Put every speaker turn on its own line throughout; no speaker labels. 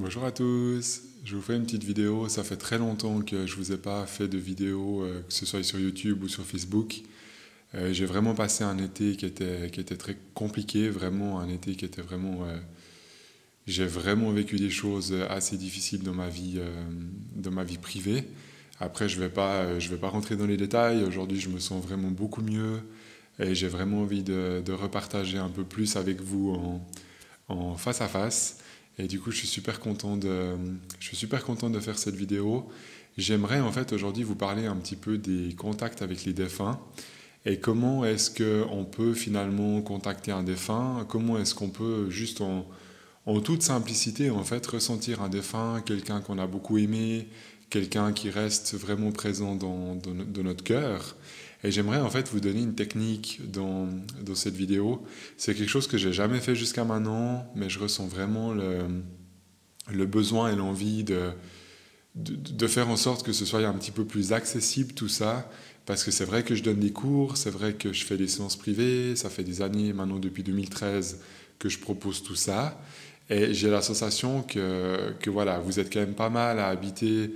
Bonjour à tous, je vous fais une petite vidéo. Ça fait très longtemps que je vous ai pas fait de vidéo, que ce soit sur YouTube ou sur Facebook. J'ai vraiment passé un été qui était très compliqué, vraiment un été qui était vraiment... j'ai vraiment vécu des choses assez difficiles dans ma vie privée. Après, je vais pas rentrer dans les détails. Aujourd'hui, je me sens vraiment beaucoup mieux et j'ai vraiment envie de repartager un peu plus avec vous en face à face. Et du coup, je suis super content de faire cette vidéo. J'aimerais en fait aujourd'hui vous parler un petit peu des contacts avec les défunts et comment est-ce qu'on peut finalement contacter un défunt, comment est-ce qu'on peut juste en toute simplicité en fait ressentir un défunt, quelqu'un qu'on a beaucoup aimé, quelqu'un qui reste vraiment présent dans notre cœur. Et j'aimerais en fait vous donner une technique dans cette vidéo. C'est quelque chose que j'ai jamais fait jusqu'à maintenant, mais je ressens vraiment le besoin et l'envie de faire en sorte que ce soit un petit peu plus accessible tout ça, parce que c'est vrai que je donne des cours, c'est vrai que je fais des séances privées, ça fait des années maintenant depuis 2013 que je propose tout ça, et j'ai la sensation que voilà, vous êtes quand même pas mal à habiter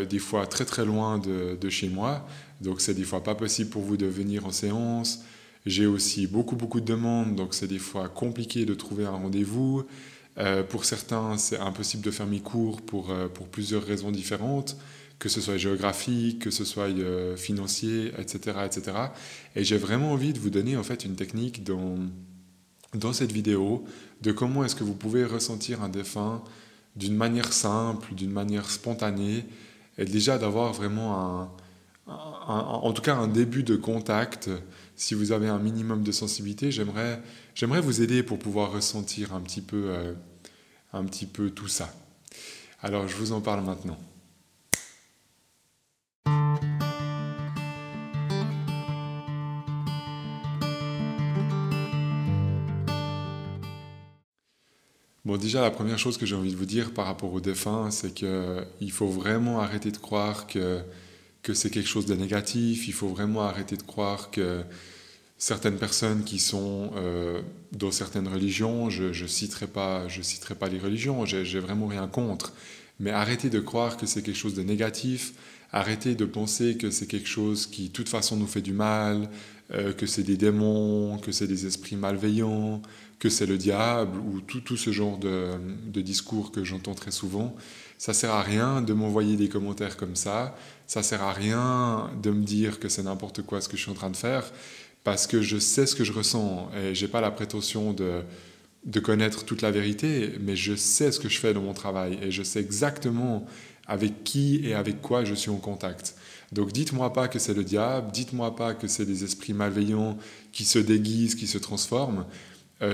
des fois très très loin de chez moi, donc c'est des fois pas possible pour vous de venir en séance. J'ai aussi beaucoup de demandes, donc c'est des fois compliqué de trouver un rendez-vous. Pour certains, c'est impossible de faire mes cours pour plusieurs raisons différentes, que ce soit géographique, que ce soit financier, etc., etc. Et cetera. Et j'ai vraiment envie de vous donner en fait une technique dans cette vidéo de comment est-ce que vous pouvez ressentir un défunt d'une manière simple, d'une manière spontanée, et déjà d'avoir vraiment en tout cas un début de contact. Si vous avez un minimum de sensibilité, j'aimerais vous aider pour pouvoir ressentir un petit peu tout ça. Alors je vous en parle maintenant. Bon, déjà, la première chose que j'ai envie de vous dire par rapport aux défunts, c'est qu'il faut vraiment arrêter de croire que c'est quelque chose de négatif. Il faut vraiment arrêter de croire que certaines personnes qui sont dans certaines religions, je citerai pas les religions, j'ai vraiment rien contre, mais arrêtez de croire que c'est quelque chose de négatif, arrêtez de penser que c'est quelque chose qui, de toute façon, nous fait du mal, que c'est des démons, que c'est des esprits malveillants, que c'est le diable, ou tout ce genre de discours que j'entends très souvent. Ça sert à rien de m'envoyer des commentaires comme ça sert à rien de me dire que c'est n'importe quoi ce que je suis en train de faire, parce que je sais ce que je ressens et j'ai pas la prétention de connaître toute la vérité, mais je sais ce que je fais dans mon travail et je sais exactement avec qui et avec quoi je suis en contact. Donc dites-moi pas que c'est le diable, dites-moi pas que c'est des esprits malveillants qui se déguisent, qui se transforment.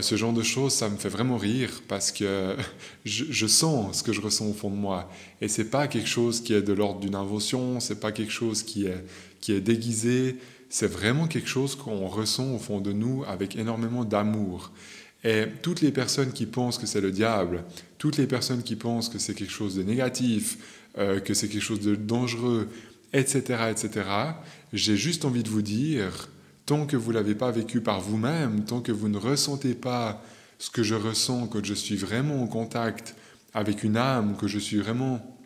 Ce genre de choses, ça me fait vraiment rire parce que je sens ce que je ressens au fond de moi. Et c'est pas quelque chose qui est de l'ordre d'une invention, c'est pas quelque chose qui est déguisé, c'est vraiment quelque chose qu'on ressent au fond de nous avec énormément d'amour. Et toutes les personnes qui pensent que c'est le diable, toutes les personnes qui pensent que c'est quelque chose de négatif, que c'est quelque chose de dangereux, etc., etc., j'ai juste envie de vous dire, tant que vous ne l'avez pas vécu par vous-même, tant que vous ne ressentez pas ce que je ressens, que je suis vraiment en contact avec une âme, que je suis vraiment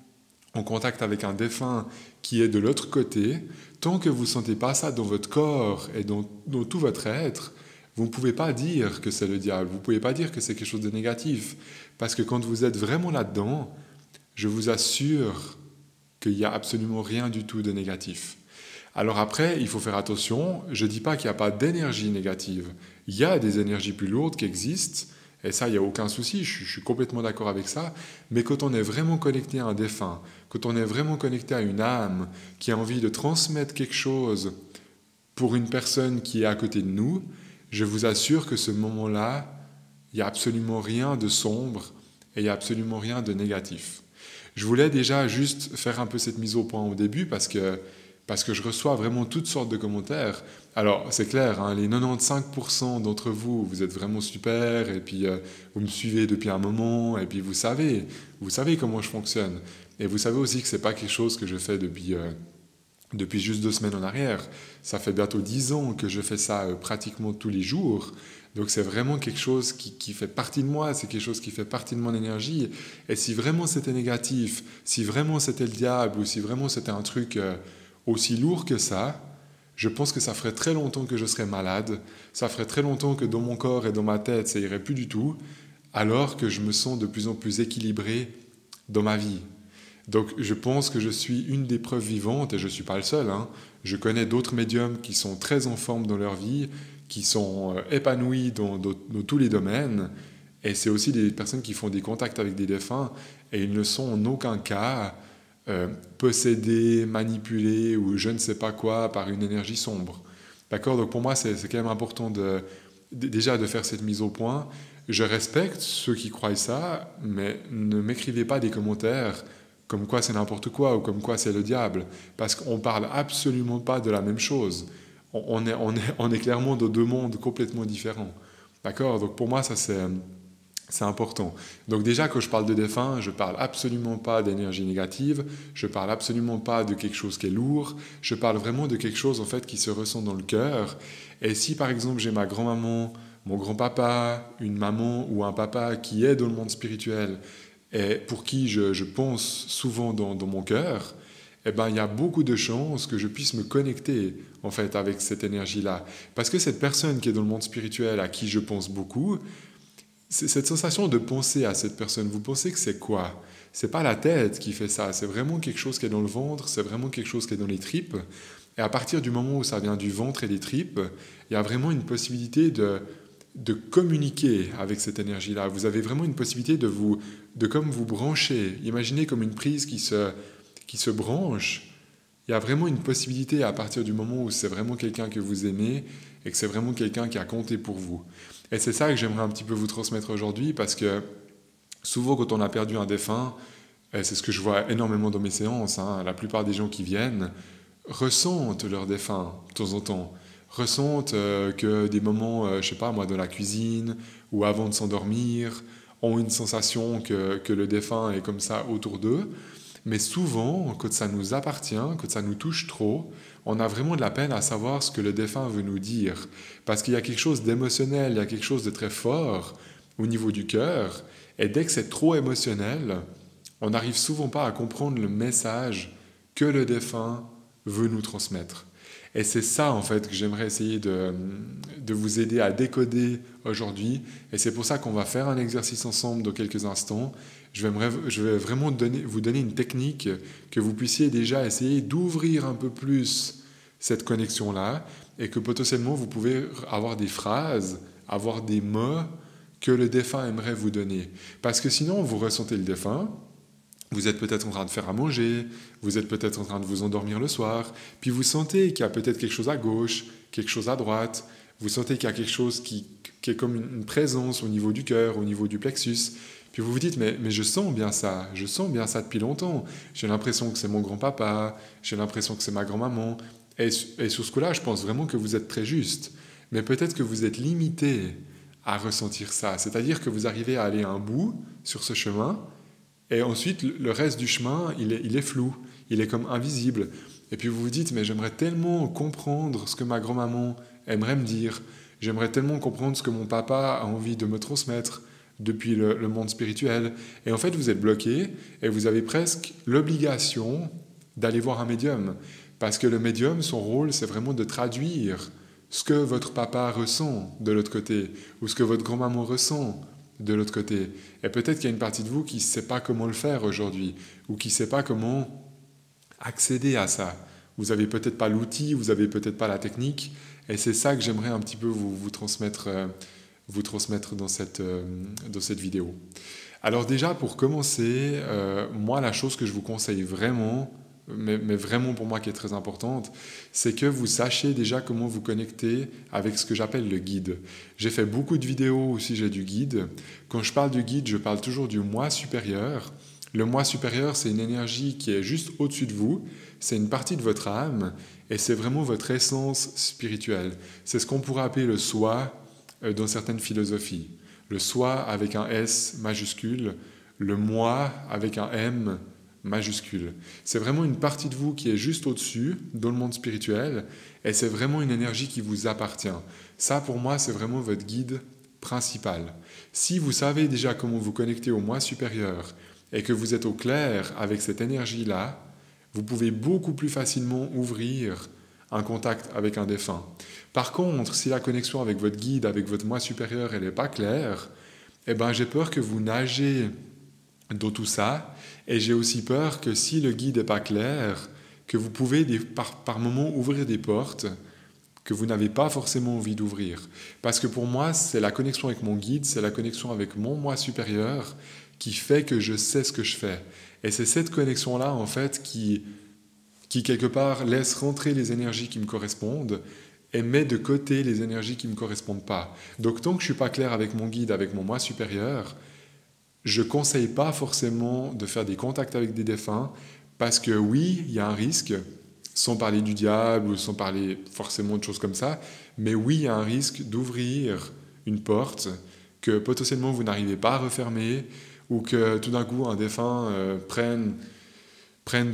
en contact avec un défunt qui est de l'autre côté, tant que vous ne sentez pas ça dans votre corps et dans tout votre être, vous ne pouvez pas dire que c'est le diable, vous ne pouvez pas dire que c'est quelque chose de négatif. Parce que quand vous êtes vraiment là-dedans, je vous assure qu'il n'y a absolument rien du tout de négatif. Alors après, il faut faire attention, je ne dis pas qu'il n'y a pas d'énergie négative. Il y a des énergies plus lourdes qui existent, et ça, il n'y a aucun souci, je suis complètement d'accord avec ça, mais quand on est vraiment connecté à un défunt, quand on est vraiment connecté à une âme qui a envie de transmettre quelque chose pour une personne qui est à côté de nous, je vous assure que ce moment-là, il n'y a absolument rien de sombre et il n'y a absolument rien de négatif. Je voulais déjà juste faire un peu cette mise au point au début parce que je reçois vraiment toutes sortes de commentaires. Alors, c'est clair, hein, les 95% d'entre vous, vous êtes vraiment super, et puis vous me suivez depuis un moment, et puis vous savez comment je fonctionne. Et vous savez aussi que ce n'est pas quelque chose que je fais depuis juste 2 semaines en arrière. Ça fait bientôt 10 ans que je fais ça pratiquement tous les jours. Donc c'est vraiment quelque chose qui fait partie de moi, c'est quelque chose qui fait partie de mon énergie. Et si vraiment c'était négatif, si vraiment c'était le diable, ou si vraiment c'était un truc aussi lourd que ça, je pense que ça ferait très longtemps que je serais malade, ça ferait très longtemps que dans mon corps et dans ma tête, ça irait plus du tout, alors que je me sens de plus en plus équilibré dans ma vie. Donc je pense que je suis une des preuves vivantes, et je ne suis pas le seul, hein. Je connais d'autres médiums qui sont très en forme dans leur vie, qui sont épanouis dans tous les domaines, et c'est aussi des personnes qui font des contacts avec des défunts, et ils ne sont en aucun cas possédés, manipulés, ou je ne sais pas quoi, par une énergie sombre. D'accord? Donc pour moi, c'est quand même important déjà de faire cette mise au point. Je respecte ceux qui croient ça, mais ne m'écrivez pas des commentaires comme quoi c'est n'importe quoi ou comme quoi c'est le diable, parce qu'on ne parle absolument pas de la même chose. On est clairement dans deux mondes complètement différents. D'accord? Donc pour moi, ça c'est important. Donc déjà, quand je parle de défunt, je ne parle absolument pas d'énergie négative, je ne parle absolument pas de quelque chose qui est lourd, je parle vraiment de quelque chose en fait qui se ressent dans le cœur. Et si par exemple j'ai ma grand-maman, mon grand-papa, une maman ou un papa qui est dans le monde spirituel et pour qui je pense souvent dans mon cœur, eh ben, il y a beaucoup de chances que je puisse me connecter en fait avec cette énergie-là. Parce que cette personne qui est dans le monde spirituel, à qui je pense beaucoup, c'est cette sensation de penser à cette personne. Vous pensez que c'est quoi? C'est pas la tête qui fait ça, c'est vraiment quelque chose qui est dans le ventre, c'est vraiment quelque chose qui est dans les tripes. Et à partir du moment où ça vient du ventre et des tripes, il y a vraiment une possibilité de communiquer avec cette énergie-là. Vous avez vraiment une possibilité de comme vous brancher. Imaginez comme une prise qui se branche. Il y a vraiment une possibilité à partir du moment où c'est vraiment quelqu'un que vous aimez et que c'est vraiment quelqu'un qui a compté pour vous. Et c'est ça que j'aimerais un petit peu vous transmettre aujourd'hui, parce que souvent quand on a perdu un défunt, et c'est ce que je vois énormément dans mes séances, hein, la plupart des gens qui viennent ressentent leur défunt de temps en temps, ressentent que des moments, je sais pas moi, dans la cuisine ou avant de s'endormir, ont une sensation que le défunt est comme ça autour d'eux. Mais souvent, quand ça nous appartient, quand ça nous touche trop, on a vraiment de la peine à savoir ce que le défunt veut nous dire. Parce qu'il y a quelque chose d'émotionnel, il y a quelque chose de très fort au niveau du cœur. Et dès que c'est trop émotionnel, on n'arrive souvent pas à comprendre le message que le défunt veut nous transmettre. Et c'est ça, en fait, que j'aimerais essayer de vous aider à décoder aujourd'hui. Et c'est pour ça qu'on va faire un exercice ensemble dans quelques instants. Je vais vraiment vous donner une technique que vous puissiez déjà essayer d'ouvrir un peu plus cette connexion-là, et que potentiellement vous pouvez avoir des phrases, avoir des mots que le défunt aimerait vous donner. Parce que sinon, vous ressentez le défunt, vous êtes peut-être en train de faire à manger, vous êtes peut-être en train de vous endormir le soir, puis vous sentez qu'il y a peut-être quelque chose à gauche, quelque chose à droite, vous sentez qu'il y a quelque chose qui est comme une présence au niveau du cœur, au niveau du plexus, puis vous vous dites, mais je sens bien ça depuis longtemps, j'ai l'impression que c'est mon grand-papa, j'ai l'impression que c'est ma grand-maman, et sur ce coup-là, je pense vraiment que vous êtes très juste, mais peut-être que vous êtes limité à ressentir ça, c'est-à-dire que vous arrivez à aller à un bout sur ce chemin, et ensuite, le reste du chemin, il est flou, il est comme invisible. Et puis vous vous dites, mais j'aimerais tellement comprendre ce que ma grand-maman aimerait me dire, j'aimerais tellement comprendre ce que mon papa a envie de me transmettre depuis le monde spirituel. Et en fait, vous êtes bloqué, et vous avez presque l'obligation d'aller voir un médium. Parce que le médium, son rôle, c'est vraiment de traduire ce que votre papa ressent de l'autre côté, ou ce que votre grand-maman ressent de l'autre côté. Et peut-être qu'il y a une partie de vous qui ne sait pas comment le faire aujourd'hui, ou qui ne sait pas comment accéder à ça. Vous n'avez peut-être pas l'outil, vous n'avez peut-être pas la technique, et c'est ça que j'aimerais un petit peu vous transmettre dans cette vidéo. Alors déjà, pour commencer, moi, la chose que je vous conseille vraiment, mais vraiment pour moi qui est très importante, c'est que vous sachiez déjà comment vous connecter avec ce que j'appelle le guide. J'ai fait beaucoup de vidéos où si j'ai du guide. Quand je parle du guide, je parle toujours du moi supérieur. Le moi supérieur, c'est une énergie qui est juste au-dessus de vous, c'est une partie de votre âme, et c'est vraiment votre essence spirituelle. C'est ce qu'on pourrait appeler le soi dans certaines philosophies. Le soi avec un S majuscule, le moi avec un M majuscule. C'est vraiment une partie de vous qui est juste au-dessus, dans le monde spirituel, et c'est vraiment une énergie qui vous appartient. Ça, pour moi, c'est vraiment votre guide principal. Si vous savez déjà comment vous connecter au moi supérieur et que vous êtes au clair avec cette énergie-là, vous pouvez beaucoup plus facilement ouvrir un contact avec un défunt. Par contre, si la connexion avec votre guide, avec votre moi supérieur, elle n'est pas claire, eh ben, j'ai peur que vous nagez dans tout ça, et j'ai aussi peur que si le guide n'est pas clair, que vous pouvez par moments ouvrir des portes que vous n'avez pas forcément envie d'ouvrir. Parce que pour moi, c'est la connexion avec mon guide, c'est la connexion avec mon moi supérieur qui fait que je sais ce que je fais. Et c'est cette connexion-là, en fait, qui quelque part laisse rentrer les énergies qui me correspondent et met de côté les énergies qui ne me correspondent pas. Donc tant que je ne suis pas clair avec mon guide, avec mon moi supérieur, je ne conseille pas forcément de faire des contacts avec des défunts, parce que oui, il y a un risque, sans parler du diable ou sans parler forcément de choses comme ça, mais oui, il y a un risque d'ouvrir une porte que potentiellement vous n'arrivez pas à refermer, ou que tout d'un coup un défunt prenne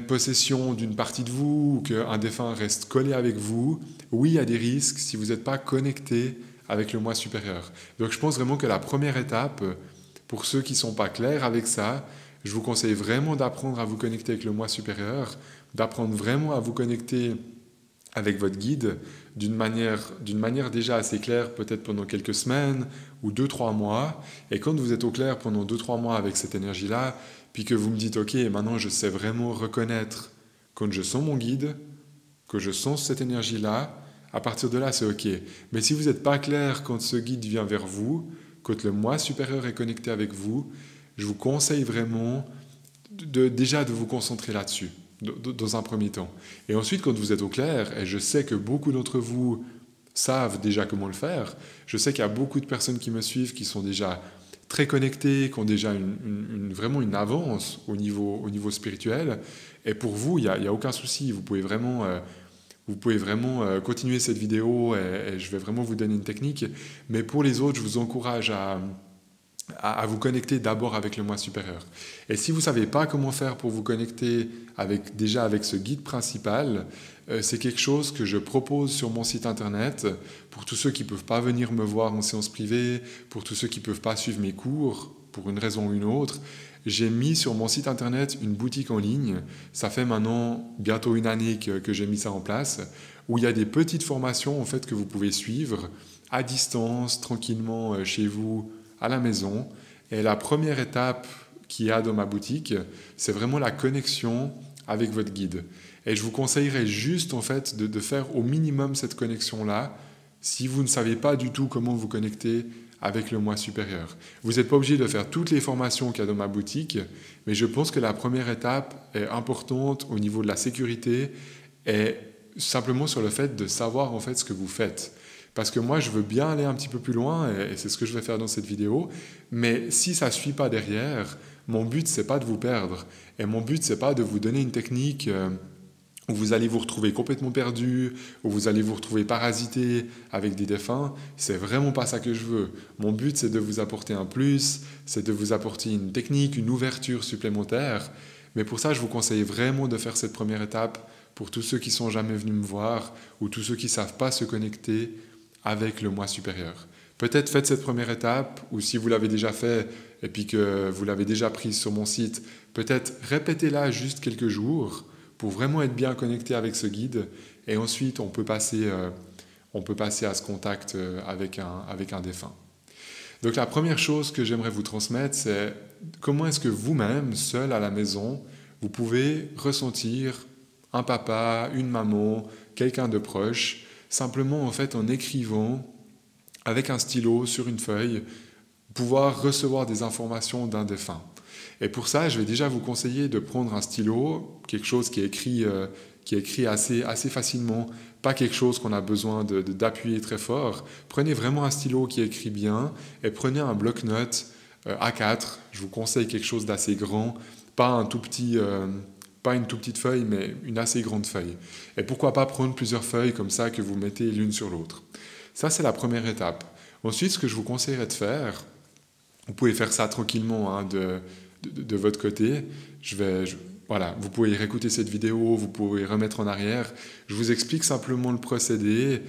possession d'une partie de vous, ou qu'un défunt reste collé avec vous. Oui, il y a des risques si vous n'êtes pas connecté avec le moi supérieur. Donc je pense vraiment que la première étape, pour ceux qui ne sont pas clairs avec ça, je vous conseille vraiment d'apprendre à vous connecter avec le moi supérieur, d'apprendre vraiment à vous connecter avec votre guide d'une manière déjà assez claire, peut-être pendant quelques semaines ou 2-3 mois. Et quand vous êtes au clair pendant 2-3 mois avec cette énergie-là, puis que vous me dites « Ok, maintenant je sais vraiment reconnaître quand je sens mon guide, que je sens cette énergie-là », à partir de là, c'est OK. Mais si vous n'êtes pas clair quand ce guide vient vers vous, quand le moi supérieur est connecté avec vous, je vous conseille vraiment déjà de vous concentrer là-dessus, dans un premier temps. Et ensuite, quand vous êtes au clair, et je sais que beaucoup d'entre vous savent déjà comment le faire, je sais qu'il y a beaucoup de personnes qui me suivent qui sont déjà très connectées, qui ont déjà vraiment une avance au niveau spirituel. Et pour vous, il n'y a aucun souci. Vous pouvez vraiment continuer cette vidéo et je vais vraiment vous donner une technique. Mais pour les autres, je vous encourage à vous connecter d'abord avec le moi supérieur. Et si vous ne savez pas comment faire pour vous connecter déjà avec ce guide principal, c'est quelque chose que je propose sur mon site internet pour tous ceux qui ne peuvent pas venir me voir en séance privée, pour tous ceux qui ne peuvent pas suivre mes cours pour une raison ou une autre. J'ai mis sur mon site internet une boutique en ligne. Ça fait maintenant bientôt une année que j'ai mis ça en place, où il y a des petites formations en fait, que vous pouvez suivre à distance, tranquillement chez vous, à la maison. Et la première étape qu'il y a dans ma boutique, c'est vraiment la connexion avec votre guide. Et je vous conseillerais juste en fait de faire au minimum cette connexion-là si vous ne savez pas du tout comment vous connecter avec le moi supérieur. Vous n'êtes pas obligé de faire toutes les formations qu'il y a dans ma boutique, mais je pense que la première étape est importante au niveau de la sécurité et simplement sur le fait de savoir en fait ce que vous faites. Parce que moi, je veux bien aller un petit peu plus loin, et c'est ce que je vais faire dans cette vidéo, mais si ça ne suit pas derrière, mon but, ce n'est pas de vous perdre. Et mon but, ce n'est pas de vous donner une technique où vous allez vous retrouver complètement perdu, où vous allez vous retrouver parasité avec des défunts. C'est vraiment pas ça que je veux. Mon but, c'est de vous apporter un plus, c'est de vous apporter une technique, une ouverture supplémentaire. Mais pour ça, je vous conseille vraiment de faire cette première étape pour tous ceux qui ne sont jamais venus me voir ou tous ceux qui ne savent pas se connecter avec le moi supérieur. Peut-être faites cette première étape, ou si vous l'avez déjà fait et puis que vous l'avez déjà prise sur mon site, peut-être répétez-la juste quelques jours pour vraiment être bien connecté avec ce guide, et ensuite on peut passer à ce contact avec un défunt. Donc la première chose que j'aimerais vous transmettre, c'est comment est-ce que vous-même, seul à la maison, vous pouvez ressentir un papa, une maman, quelqu'un de proche, simplement en fait en écrivant avec un stylo sur une feuille, pouvoir recevoir des informations d'un défunt. Et pour ça, je vais déjà vous conseiller de prendre un stylo, quelque chose qui est écrit assez facilement, pas quelque chose qu'on a besoin d'appuyer très fort. Prenez vraiment un stylo qui écrit bien et prenez un bloc-notes A4. Je vous conseille quelque chose d'assez grand, pas une toute petite feuille, mais une assez grande feuille. Et pourquoi pas prendre plusieurs feuilles comme ça que vous mettez l'une sur l'autre. Ça, c'est la première étape. Ensuite, ce que je vous conseillerais de faire, vous pouvez faire ça tranquillement de votre côté. voilà, vous pouvez réécouter cette vidéo, vous pouvez remettre en arrière. Je vous explique simplement le procédé.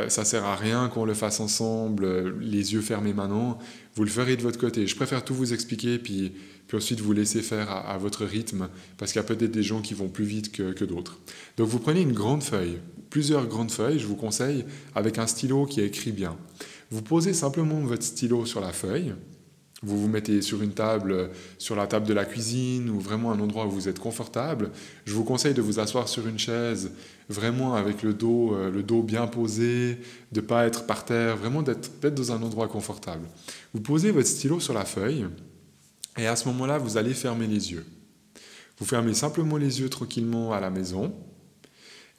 Ça sert à rien qu'on le fasse ensemble, les yeux fermés maintenant. Vous le ferez de votre côté. Je préfère tout vous expliquer, puis ensuite vous laisser faire à votre rythme, parce qu'il y a peut-être des gens qui vont plus vite que d'autres. Donc vous prenez une grande feuille, plusieurs grandes feuilles, je vous conseille, avec un stylo qui écrit bien. Vous posez simplement votre stylo sur la feuille. Vous vous mettez sur une table, sur la table de la cuisine ou vraiment un endroit où vous êtes confortable. Je vous conseille de vous asseoir sur une chaise, vraiment avec le dos bien posé, de ne pas être par terre, vraiment d'être dans un endroit confortable. Vous posez votre stylo sur la feuille et à ce moment-là, vous allez fermer les yeux. Vous fermez simplement les yeux tranquillement à la maison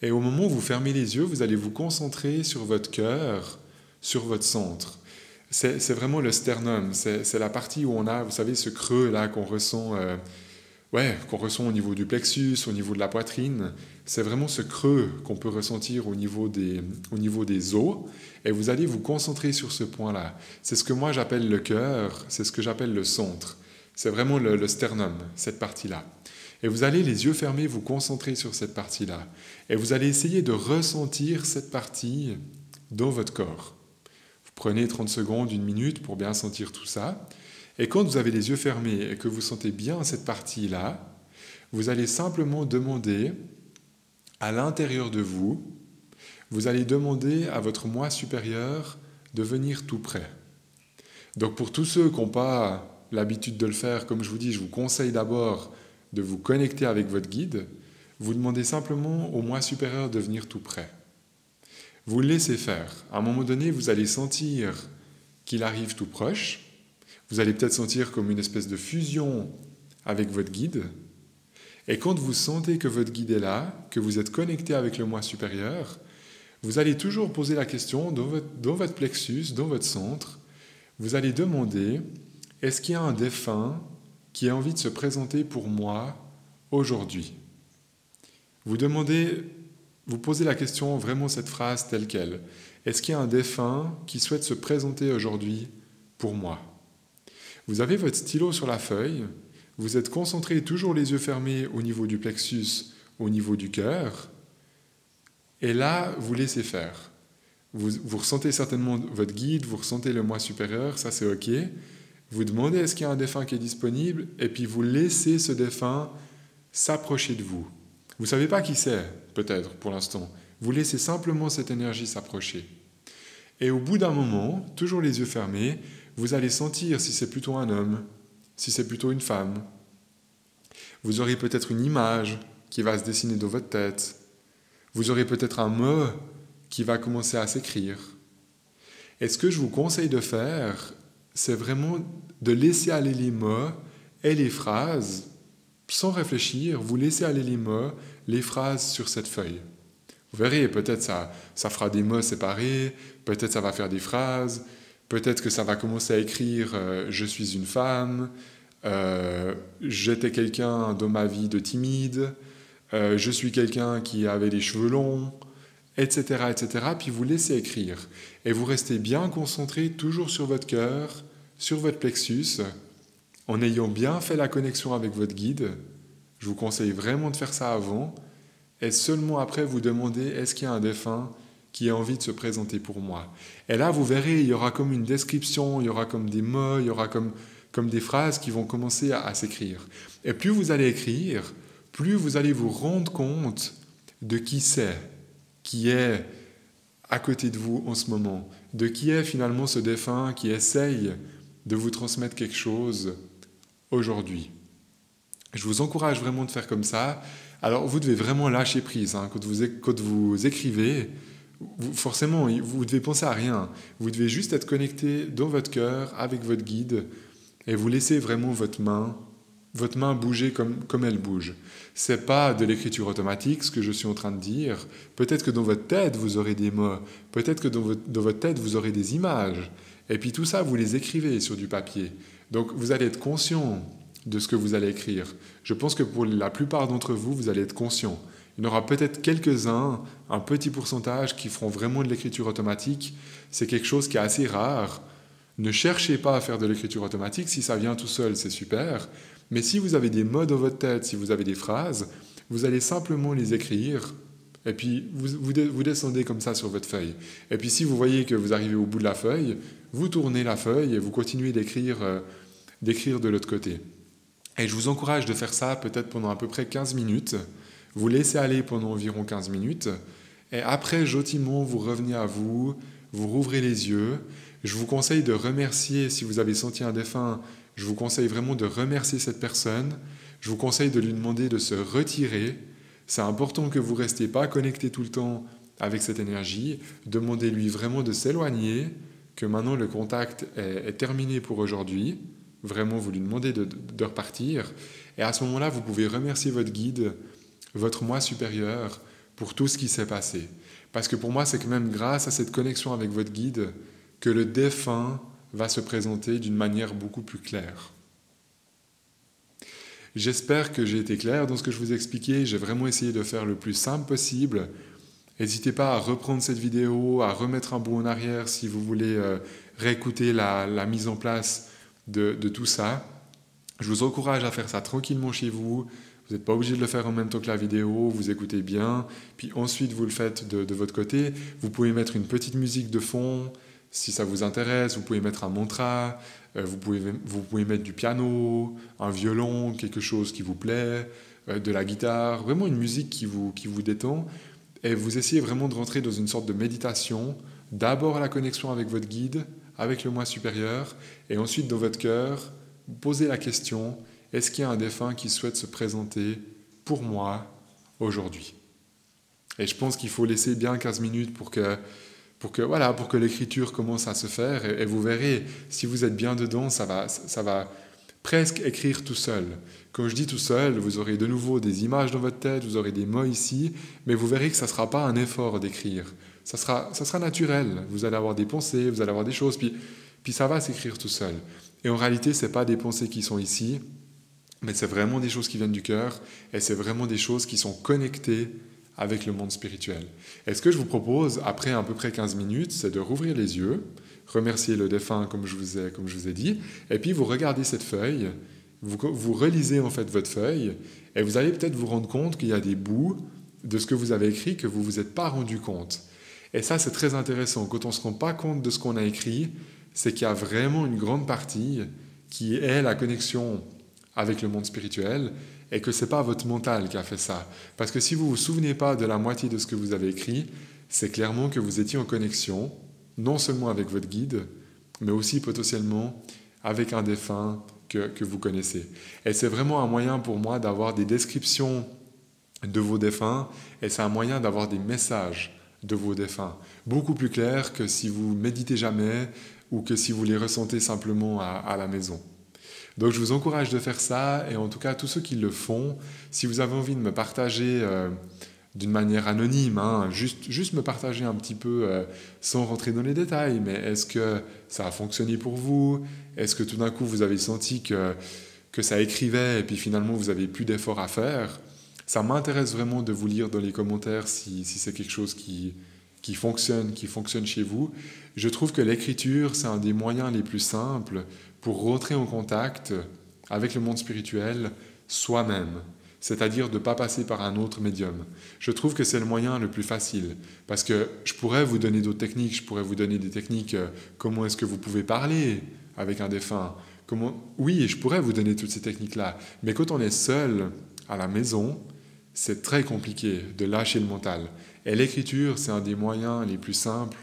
et au moment où vous fermez les yeux, vous allez vous concentrer sur votre cœur, sur votre centre. C'est vraiment le sternum, c'est la partie où on a, vous savez, ce creux-là qu'on ressent, qu'on ressent au niveau du plexus, au niveau de la poitrine. C'est vraiment ce creux qu'on peut ressentir au niveau des os. Et vous allez vous concentrer sur ce point-là. C'est ce que moi j'appelle le cœur, c'est ce que j'appelle le centre. C'est vraiment le sternum, cette partie-là. Et vous allez, les yeux fermés, vous concentrer sur cette partie-là. Et vous allez essayer de ressentir cette partie dans votre corps. Prenez 30 secondes, 1 minute pour bien sentir tout ça. Et quand vous avez les yeux fermés et que vous sentez bien cette partie-là, vous allez simplement demander à l'intérieur de vous, vous allez demander à votre moi supérieur de venir tout près. Donc pour tous ceux qui n'ont pas l'habitude de le faire, comme je vous dis, je vous conseille d'abord de vous connecter avec votre guide. Vous demandez simplement au moi supérieur de venir tout près. Vous le laissez faire. À un moment donné, vous allez sentir qu'il arrive tout proche. Vous allez peut-être sentir comme une espèce de fusion avec votre guide. Et quand vous sentez que votre guide est là, que vous êtes connecté avec le moi supérieur, vous allez toujours poser la question dans votre plexus, dans votre centre. Vous allez demander, est-ce qu'il y a un défunt qui a envie de se présenter pour moi aujourd'hui ? Vous posez la question, vraiment cette phrase telle qu'elle. Est-ce qu'il y a un défunt qui souhaite se présenter aujourd'hui pour moi ? Vous avez votre stylo sur la feuille, vous êtes concentré toujours les yeux fermés au niveau du plexus, au niveau du cœur, et là, vous laissez faire. Vous ressentez certainement votre guide, vous ressentez le moi supérieur, ça c'est OK. Vous demandez est-ce qu'il y a un défunt qui est disponible, et puis vous laissez ce défunt s'approcher de vous. Vous ne savez pas qui c'est, peut-être, pour l'instant. Vous laissez simplement cette énergie s'approcher. Et au bout d'un moment, toujours les yeux fermés, vous allez sentir si c'est plutôt un homme, si c'est plutôt une femme. Vous aurez peut-être une image qui va se dessiner dans votre tête. Vous aurez peut-être un mot qui va commencer à s'écrire. Et ce que je vous conseille de faire, c'est vraiment de laisser aller les mots et les phrases sans réfléchir, vous laissez aller les mots, les phrases sur cette feuille. Vous verrez, peut-être ça fera des mots séparés, peut-être ça va faire des phrases, peut-être que ça va commencer à écrire « je suis une femme »,« j'étais quelqu'un dans ma vie de timide »,« je suis quelqu'un qui avait les cheveux longs », etc., etc. Puis vous laissez écrire. Et vous restez bien concentré toujours sur votre cœur, sur votre plexus, en ayant bien fait la connexion avec votre guide. Je vous conseille vraiment de faire ça avant, et seulement après vous demandez est-ce qu'il y a un défunt qui a envie de se présenter pour moi. Et là vous verrez, il y aura comme une description, il y aura comme des mots, il y aura comme des phrases qui vont commencer à s'écrire. Et plus vous allez écrire, plus vous allez vous rendre compte de qui c'est, qui est à côté de vous en ce moment, de qui est finalement ce défunt qui essaye de vous transmettre quelque chose aujourd'hui. Je vous encourage vraiment de faire comme ça. Alors, vous devez vraiment lâcher prise. Quand vous écrivez, forcément, vous devez penser à rien. Vous devez juste être connecté dans votre cœur, avec votre guide, et vous laissez vraiment votre main bouger comme elle bouge. Ce n'est pas de l'écriture automatique, ce que je suis en train de dire. Peut-être que dans votre tête, vous aurez des mots. Peut-être que dans votre tête, vous aurez des images. Et puis tout ça, vous les écrivez sur du papier. Donc, vous allez être conscient de ce que vous allez écrire. Je pense que pour la plupart d'entre vous, vous allez être conscient. Il y en aura peut-être quelques-uns, un petit pourcentage, qui feront vraiment de l'écriture automatique. C'est quelque chose qui est assez rare. Ne cherchez pas à faire de l'écriture automatique. Si ça vient tout seul, c'est super. Mais si vous avez des mots dans votre tête, si vous avez des phrases, vous allez simplement les écrire et puis vous descendez comme ça sur votre feuille. Et puis si vous voyez que vous arrivez au bout de la feuille, vous tournez la feuille et vous continuez d'écrire de l'autre côté. Et je vous encourage de faire ça peut-être pendant à peu près 15 minutes. Vous laissez aller pendant environ 15 minutes. Et après, gentiment, vous revenez à vous, vous rouvrez les yeux. Je vous conseille de remercier, si vous avez senti un défunt, je vous conseille vraiment de remercier cette personne. Je vous conseille de lui demander de se retirer. C'est important que vous ne restiez pas connecté tout le temps avec cette énergie. Demandez-lui vraiment de s'éloigner, que maintenant le contact est terminé pour aujourd'hui. Vraiment, vous lui demandez de repartir. Et à ce moment-là, vous pouvez remercier votre guide, votre moi supérieur, pour tout ce qui s'est passé. Parce que pour moi, c'est quand même grâce à cette connexion avec votre guide que le défunt va se présenter d'une manière beaucoup plus claire. J'espère que j'ai été clair dans ce que je vous ai expliqué. J'ai vraiment essayé de faire le plus simple possible. N'hésitez pas à reprendre cette vidéo, à remettre un bout en arrière si vous voulez réécouter la mise en place de tout ça. Je vous encourage à faire ça tranquillement chez vous. Vous n'êtes pas obligé de le faire en même temps que la vidéo, vous écoutez bien, puis ensuite vous le faites de votre côté. Vous pouvez mettre une petite musique de fond, si ça vous intéresse, vous pouvez mettre un mantra, vous pouvez mettre du piano, un violon, quelque chose qui vous plaît, de la guitare, vraiment une musique qui vous détend. Et vous essayez vraiment de rentrer dans une sorte de méditation, d'abord la connexion avec votre guide, avec le moi supérieur, et ensuite dans votre cœur, vous posez la question, est-ce qu'il y a un défunt qui souhaite se présenter pour moi aujourd'hui? Et je pense qu'il faut laisser bien 15 minutes pour que l'écriture commence à se faire. Et vous verrez, si vous êtes bien dedans, ça va presque écrire tout seul. Quand je dis tout seul, vous aurez de nouveau des images dans votre tête, vous aurez des mots ici, mais vous verrez que ça ne sera pas un effort d'écrire. Ça sera naturel. Vous allez avoir des pensées, vous allez avoir des choses, puis ça va s'écrire tout seul. Et en réalité, ce n'est pas des pensées qui sont ici, mais c'est vraiment des choses qui viennent du cœur, et c'est vraiment des choses qui sont connectées avec le monde spirituel. Et ce que je vous propose, après à peu près 15 minutes, c'est de rouvrir les yeux, remercier le défunt comme je vous ai dit, et puis vous regardez cette feuille, vous relisez en fait votre feuille, et vous allez peut-être vous rendre compte qu'il y a des bouts de ce que vous avez écrit que vous ne vous êtes pas rendu compte. Et ça, c'est très intéressant. Quand on ne se rend pas compte de ce qu'on a écrit, c'est qu'il y a vraiment une grande partie qui est la connexion avec le monde spirituel, et que ce n'est pas votre mental qui a fait ça. Parce que si vous ne vous souvenez pas de la moitié de ce que vous avez écrit, c'est clairement que vous étiez en connexion, non seulement avec votre guide, mais aussi potentiellement avec un défunt que vous connaissez. Et c'est vraiment un moyen pour moi d'avoir des descriptions de vos défunts, et c'est un moyen d'avoir des messages de vos défunts, beaucoup plus clairs que si vous méditez jamais, ou que si vous les ressentez simplement à la maison. Donc je vous encourage de faire ça, et en tout cas tous ceux qui le font, si vous avez envie de me partager d'une manière anonyme, juste me partager un petit peu sans rentrer dans les détails, mais est-ce que ça a fonctionné pour vous? Est-ce que tout d'un coup vous avez senti que ça écrivait et puis finalement vous n'avez plus d'efforts à faire? Ça m'intéresse vraiment de vous lire dans les commentaires si c'est quelque chose qui fonctionne chez vous. Je trouve que l'écriture, c'est un des moyens les plus simples pour rentrer en contact avec le monde spirituel soi-même, c'est-à-dire de ne pas passer par un autre médium. Je trouve que c'est le moyen le plus facile, parce que je pourrais vous donner d'autres techniques, je pourrais vous donner des techniques, comment est-ce que vous pouvez parler avec un défunt, oui, je pourrais vous donner toutes ces techniques-là, mais quand on est seul à la maison, c'est très compliqué de lâcher le mental. Et l'écriture, c'est un des moyens les plus simples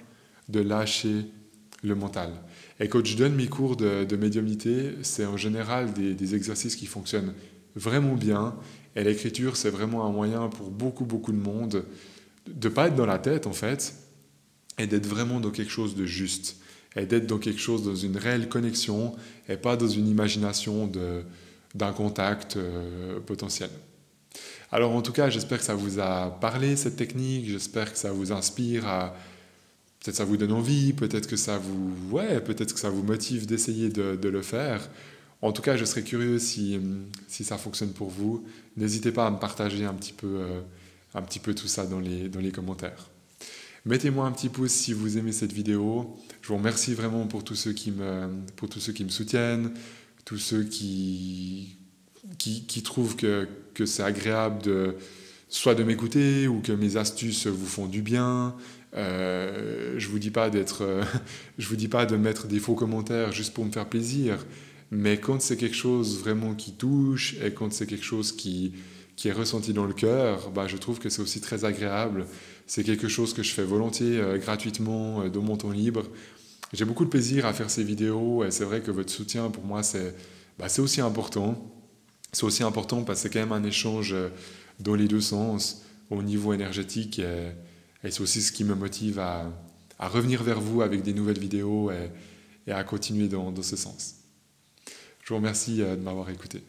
de lâcher le mental. Et quand je donne mes cours de médiumnité, c'est en général des exercices qui fonctionnent vraiment bien. Et l'écriture, c'est vraiment un moyen pour beaucoup de monde de ne pas être dans la tête, en fait, et d'être vraiment dans quelque chose de juste. Et d'être dans quelque chose, dans une réelle connexion, et pas dans une imagination d'un contact potentiel. Alors en tout cas, j'espère que ça vous a parlé, cette technique, j'espère que ça vous inspire peut-être ça vous donne envie, peut-être que ça vous motive d'essayer de le faire. En tout cas, je serais curieux si ça fonctionne pour vous. N'hésitez pas à me partager un petit peu tout ça dans les commentaires. Mettez-moi un petit pouce si vous aimez cette vidéo. Je vous remercie vraiment pour tous ceux qui me soutiennent, tous ceux qui qui trouvent que c'est agréable soit de m'écouter ou que mes astuces vous font du bien. Je vous dis pas je vous dis pas de mettre des faux commentaires juste pour me faire plaisir, mais quand c'est quelque chose vraiment qui touche et quand c'est quelque chose qui est ressenti dans le cœur, bah, je trouve que c'est aussi très agréable. C'est quelque chose que je fais volontiers, gratuitement, dans mon temps libre. J'ai beaucoup de plaisir à faire ces vidéos et c'est vrai que votre soutien pour moi c'est aussi important. C'est aussi important parce que c'est quand même un échange dans les deux sens au niveau énergétique et c'est aussi ce qui me motive à revenir vers vous avec des nouvelles vidéos et à continuer dans ce sens. Je vous remercie de m'avoir écouté.